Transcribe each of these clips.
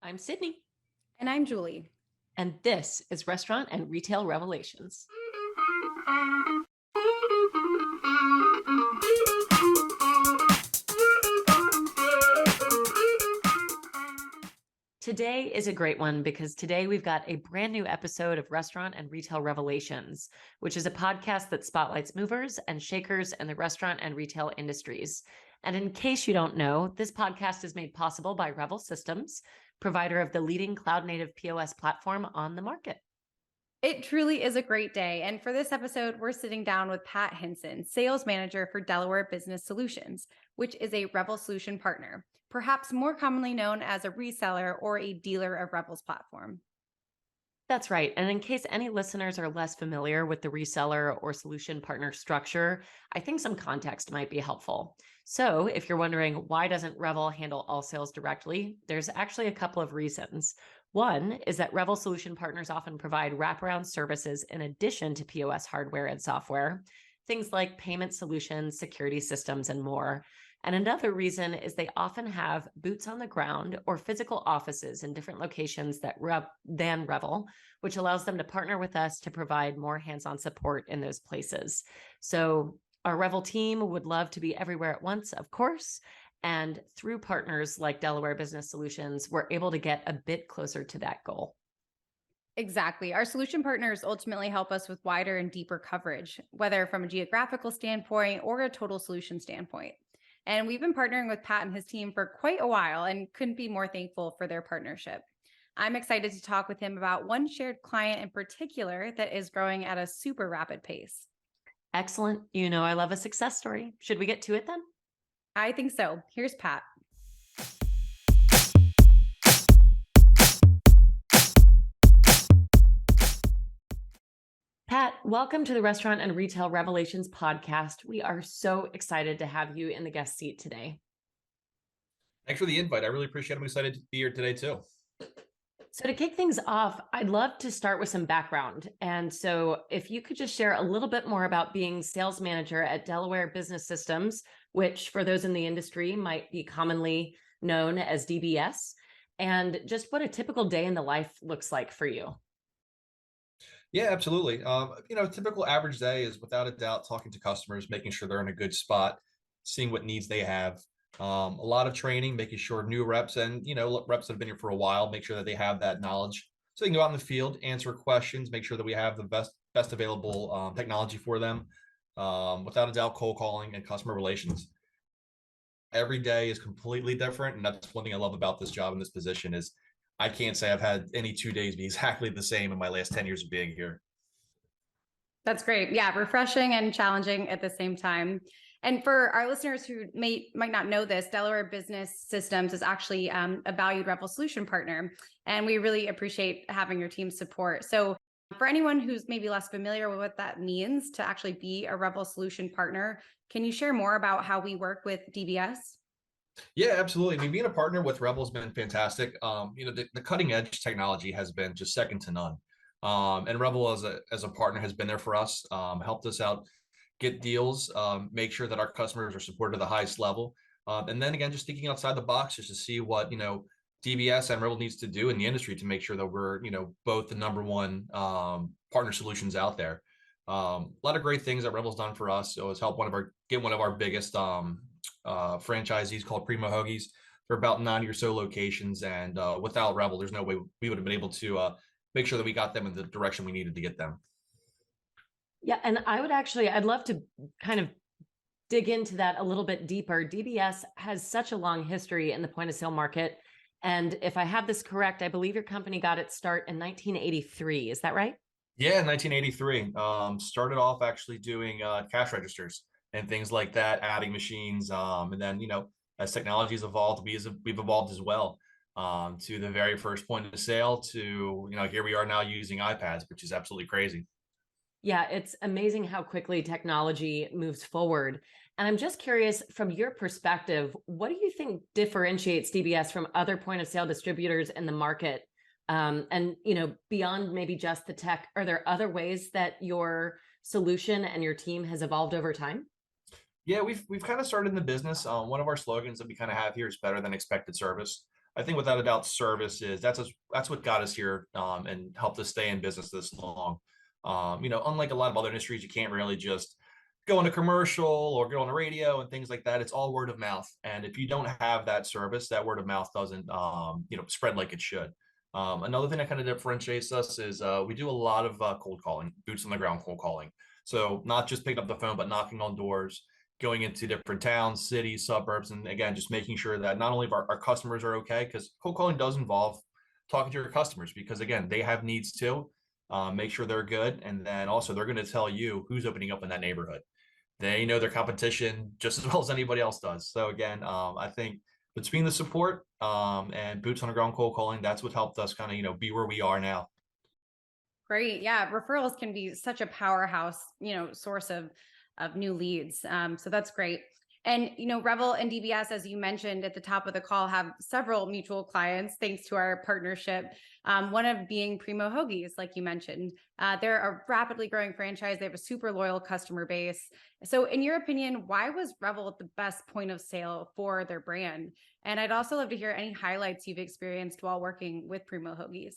I'm Sydney, And I'm Julie. and this is Restaurant and Retail Revelations. Today is a great one because today we've got a brand new episode of Restaurant and Retail Revelations, which is a podcast that spotlights movers and shakers in the restaurant and retail industries. And in case you don't know, this podcast is made possible by Revel Systems, provider of the leading cloud-native POS platform on the market. It truly is a great day. And for this episode, we're sitting down with Pat Hynson, sales manager for Delaware Business Solutions, which is a Revel Solution Partner, perhaps more commonly known as a reseller or a dealer of Revel's platform. That's right. And in case any listeners are less familiar with the reseller or solution partner structure, I think some context might be helpful. So if you're wondering why doesn't Revel handle all sales directly, there's actually a couple of reasons. One is that Revel Solution Partners often provide wraparound services in addition to POS hardware and software, things like payment solutions, security systems, and more. And another reason is they often have boots on the ground or physical offices in different locations than Revel, which allows them to partner with us to provide more hands-on support in those places. So our Revel team would love to be everywhere at once, of course. And through partners like Delaware Business Solutions, we're able to get a bit closer to that goal. Exactly. Our solution partners ultimately help us with wider and deeper coverage, whether from a geographical standpoint or a total solution standpoint. And we've been partnering with Pat and his team for quite a while and couldn't be more thankful for their partnership. I'm excited to talk with him about one shared client in particular that is growing at a super rapid pace. Excellent. You know, I love a success story. Should we get to it then? I think so. Here's Pat. Pat, welcome to the Restaurant and Retail Revelations podcast. We are so excited to have you in the guest seat today. Thanks for the invite. I really appreciate it. I'm excited to be here today too. So to kick things off, I'd love to start with some background. And so if you could just share a little bit more about being sales manager at Delaware Business Systems, which for those in the industry might be commonly known as DBS, and just what a typical day in the life looks like for you. Yeah, absolutely. A typical average day is without a doubt talking to customers, making sure they're in a good spot, seeing what needs they have. A lot of training, making sure new reps and reps that have been here for a while, make sure that they have that knowledge, so they can go out in the field, answer questions, make sure that we have the best available technology for them. Without a doubt, cold calling and customer relations. Every day is completely different, and that's one thing I love about this job and this position is I can't say I've had any 2 days be exactly the same in my last 10 years of being here. That's great. Yeah, refreshing and challenging at the same time. And for our listeners who might not know this, Delaware Business Systems is actually a valued Revel Solution Partner, and we really appreciate having your team's support. So for anyone who's maybe less familiar with what that means to actually be a Revel Solution Partner, can you share more about how we work with DBS? Yeah, absolutely. I mean, being a partner with Revel has been fantastic. The cutting edge technology has been just second to none. And Revel as a partner has been there for us, helped us out, get deals, make sure that our customers are supported to the highest level. And then again, just thinking outside the box just to see what, DBS and Revel needs to do in the industry to make sure that we're, both the number one partner solutions out there. A lot of great things that Revel's done for us. So it's helped get one of our biggest franchisees called PrimoHoagies. They're about 90 or so locations, and without Revel, there's no way we would have been able to make sure that we got them in the direction we needed to get them. Yeah, and I'd love to kind of dig into that a little bit deeper. DBS has such a long history in the point of sale market. And if I have this correct, I believe your company got its start in 1983. Is that right? Yeah, 1983. Started off actually doing cash registers and things like that, adding machines. And then, as technology's evolved, we've evolved as well, to the very first point of sale to, here we are now using iPads, which is absolutely crazy. Yeah, it's amazing how quickly technology moves forward. And I'm just curious, from your perspective, what do you think differentiates DBS from other point of sale distributors in the market? And, beyond maybe just the tech, are there other ways that your solution and your team has evolved over time? Yeah, we've kind of started in the business. One of our slogans that we kind of have here is better than expected service. I think without a doubt, service is that's what got us here, and helped us stay in business this long. Unlike a lot of other industries, you can't really just go on a commercial or go on the radio and things like that. It's all word of mouth. And if you don't have that service, that word of mouth doesn't, spread like it should. Another thing that kind of differentiates us is we do a lot of cold calling, boots on the ground cold calling. So not just picking up the phone, but knocking on doors, going into different towns, cities, suburbs, and again, just making sure that not only our customers are okay, because cold calling does involve talking to your customers, because again, they have needs too. Make sure they're good. And then also they're going to tell you who's opening up in that neighborhood. They know their competition just as well as anybody else does. So again, I think between the support and boots on the ground cold calling, that's what helped us kind of, be where we are now. Great. Yeah. Referrals can be such a powerhouse, source of new leads. So that's great. And, Revel and DBS, as you mentioned at the top of the call, have several mutual clients thanks to our partnership. One of being PrimoHoagies, like you mentioned. They're a rapidly growing franchise. They have a super loyal customer base. So in your opinion, why was Revel the best point of sale for their brand? And I'd also love to hear any highlights you've experienced while working with PrimoHoagies.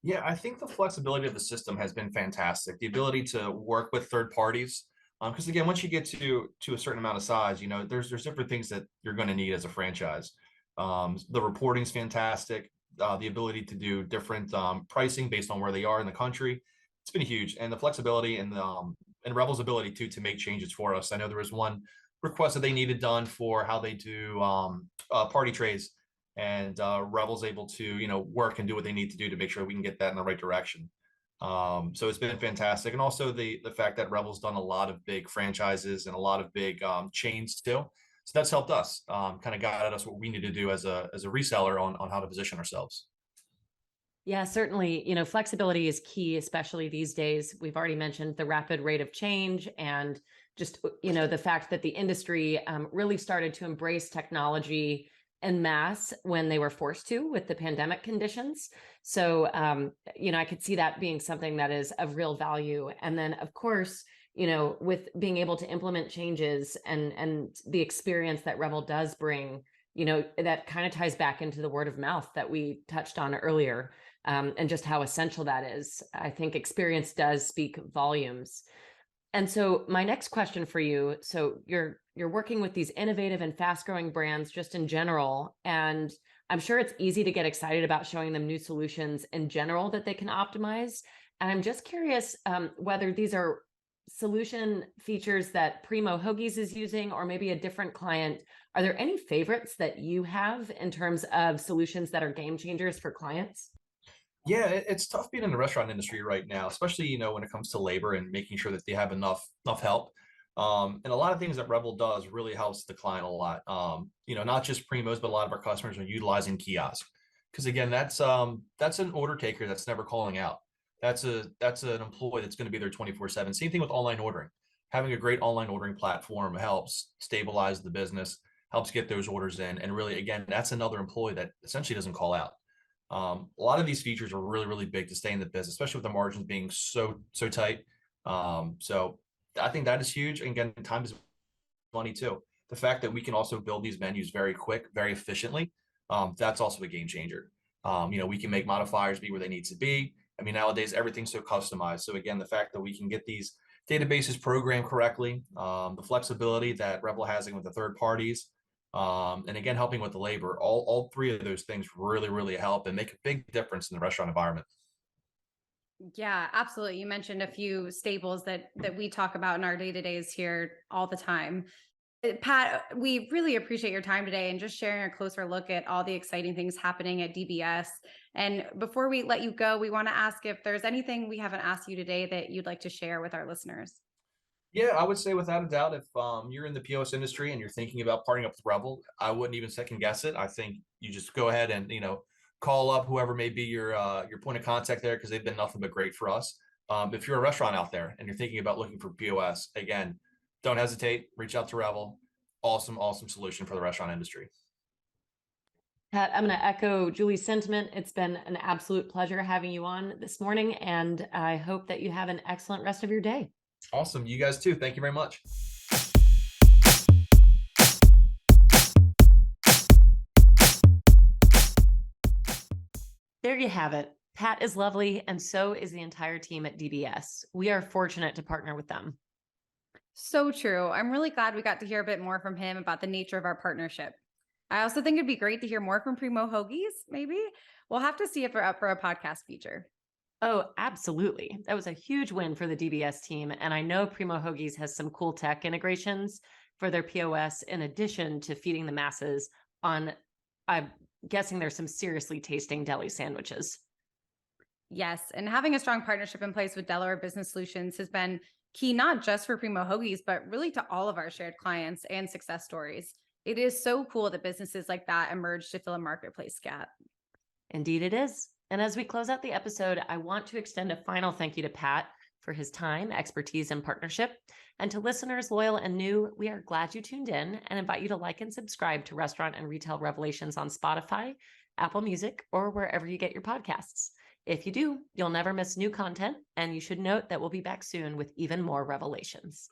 Yeah, I think the flexibility of the system has been fantastic. The ability to work with third parties, because again, once you get to a certain amount of size, there's different things that you're going to need as a franchise. The reporting's fantastic. The ability to do different pricing based on where they are in the country, it's been huge, and the flexibility and Revel's ability to make changes for us. I know there was one request that they needed done for how they do party trays, and Revel's able to work and do what they need to do to make sure we can get that in the right direction. So it's been fantastic, and also the fact that Revel's done a lot of big franchises and a lot of big chains too. So that's helped us, kind of guided us what we need to do as a reseller on how to position ourselves. Yeah, certainly, flexibility is key, especially these days. We've already mentioned the rapid rate of change and just, the fact that the industry really started to embrace technology en masse when they were forced to with the pandemic conditions. So, I could see that being something that is of real value. And then, of course, with being able to implement changes and the experience that Revel does bring, that kind of ties back into the word of mouth that we touched on earlier, and just how essential that is. I think experience does speak volumes. And so my next question for you, so you're working with these innovative and fast-growing brands just in general, and I'm sure it's easy to get excited about showing them new solutions in general that they can optimize. And I'm just curious whether these are solution features that PrimoHoagies is using, or maybe a different client. Are there any favorites that you have in terms of solutions that are game changers for clients? Yeah, it's tough being in the restaurant industry right now, especially when it comes to labor and making sure that they have enough help. And a lot of things that Revel does really helps the client a lot. Not just Primos, but a lot of our customers are utilizing kiosks, because again, that's an order taker that's never calling out. That's an employee that's going to be there 24/7. Same thing with online ordering. Having a great online ordering platform helps stabilize the business, helps get those orders in, and really, again, that's another employee that essentially doesn't call out. A lot of these features are really, really big to stay in the business, especially with the margins being so tight. So I think that is huge. And again, time is money too. The fact that we can also build these menus very quick, very efficiently, that's also a game changer. We can make modifiers be where they need to be. I mean, nowadays everything's so customized. So again, the fact that we can get these databases programmed correctly, the flexibility that Revel has with the third parties, and again, helping with the labor, all three of those things really, really help and make a big difference in the restaurant environment. Yeah, absolutely. You mentioned a few staples that we talk about in our day-to-days here all the time. Pat, we really appreciate your time today and just sharing a closer look at all the exciting things happening at DBS. And before we let you go, we want to ask if there's anything we haven't asked you today that you'd like to share with our listeners. Yeah, I would say without a doubt, if you're in the POS industry and you're thinking about partnering up with Revel, I wouldn't even second guess it. I think you just go ahead and call up whoever may be your point of contact there, because they've been nothing but great for us. If you're a restaurant out there and you're thinking about looking for POS, again, don't hesitate. Reach out to Revel. Awesome, awesome solution for the restaurant industry. Pat, I'm going to echo Julie's sentiment. It's been an absolute pleasure having you on this morning, and I hope that you have an excellent rest of your day. Awesome. You guys too. Thank you very much. There you have it. Pat is lovely, and so is the entire team at DBS. We are fortunate to partner with them. So true. I'm really glad we got to hear a bit more from him about the nature of our partnership. I also think it'd be great to hear more from PrimoHoagies, maybe. We'll have to see if we're up for a podcast feature. Oh, absolutely. That was a huge win for the DBS team. And I know PrimoHoagies has some cool tech integrations for their POS in addition to feeding the masses on, I'm guessing there's some seriously tasting deli sandwiches. Yes, and having a strong partnership in place with Delaware Business Solutions has been key, not just for PrimoHoagies, but really to all of our shared clients and success stories. It is so cool that businesses like that emerge to fill a marketplace gap. Indeed it is. And as we close out the episode, I want to extend a final thank you to Pat for his time, expertise, and partnership. And to listeners loyal and new, we are glad you tuned in and invite you to like and subscribe to Restaurant and Retail Revelations on Spotify, Apple Music, or wherever you get your podcasts. If you do, you'll never miss new content, and you should note that we'll be back soon with even more revelations.